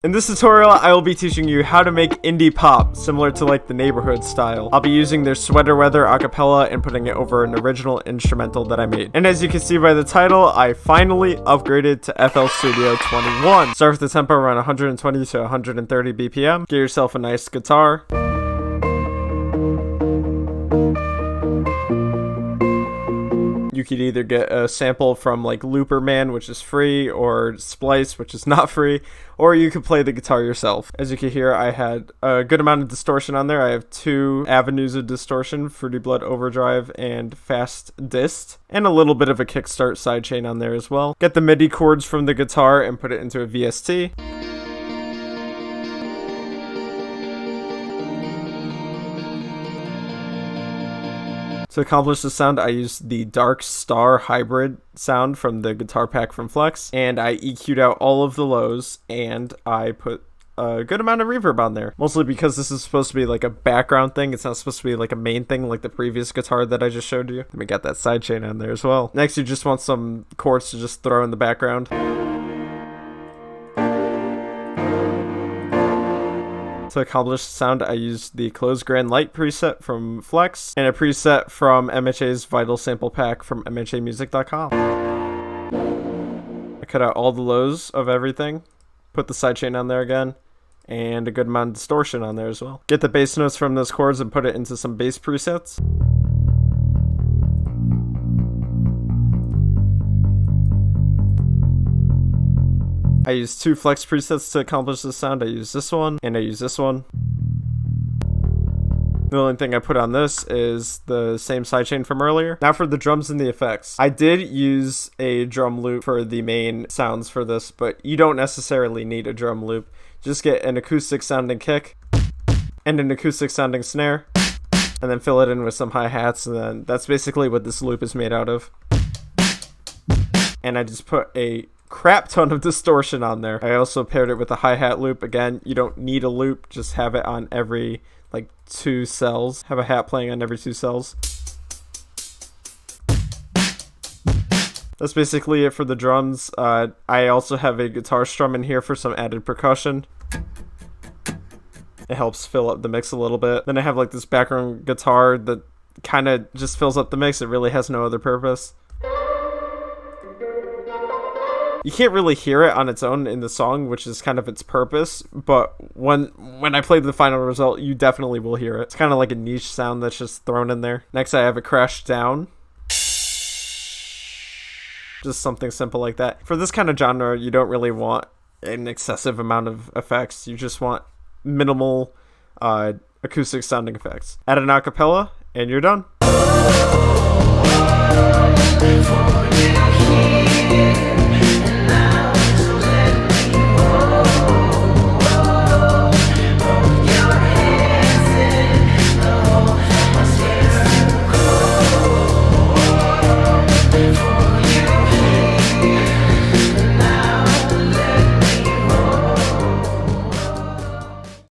In this tutorial, I will be teaching you how to make indie pop, similar to like the Neighbourhood style. I'll be using their Sweater Weather acapella and putting it over an original instrumental that I made. And as you can see by the title, I finally upgraded to FL Studio 21. Start with the tempo around 120 to 130 BPM. Get yourself a nice guitar. You could either get a sample from like Looperman, which is free, or Splice, which is not free, or you could play the guitar yourself. As you can hear, I had a good amount of distortion on there. I have 2 avenues of distortion, Fruity Blood Overdrive and Fast Dist, and a little bit of a kickstart sidechain on there as well. Get the MIDI chords from the guitar and put it into a VST. To accomplish the sound, I used the Dark Star hybrid sound from the guitar pack from Flex, and I EQ'd out all of the lows, and I put a good amount of reverb on there. Mostly because this is supposed to be like a background thing. It's not supposed to be like a main thing like the previous guitar that I just showed you. Let me get that sidechain on there as well. Next, you just want some chords to just throw in the background. To accomplish the sound, I used the Close Grand Light preset from Flex and a preset from MHA's Vital Sample Pack from MHAmusic.com. I cut out all the lows of everything, put the sidechain on there again, and a good amount of distortion on there as well. Get the bass notes from those chords and put it into some bass presets. I use 2 Flex presets to accomplish this sound. I use this one, and I use this one. The only thing I put on this is the same sidechain from earlier. Now for the drums and the effects. I did use a drum loop for the main sounds for this, but you don't necessarily need a drum loop. Just get an acoustic sounding kick and an acoustic sounding snare, and then fill it in with some hi-hats, and then that's basically what this loop is made out of. And I just put a crap ton of distortion on there. I also paired it with a hi-hat loop. Again, you don't need a loop, just have it on every like 2 cells. Have a hat playing on every 2 cells. That's basically it for the drums. I also have a guitar strum in here for some added percussion. It helps fill up the mix a little bit. Then I have like this background guitar that kind of just fills up the mix. It really has no other purpose. You can't really hear it on its own in the song, which is kind of its purpose, but when I play the final result, you definitely will hear it. It's kind of like a niche sound that's just thrown in there. Next, I have a crash down. Just something simple like that. For this kind of genre, you don't really want an excessive amount of effects. You just want minimal acoustic sounding effects. Add an acapella, and you're done.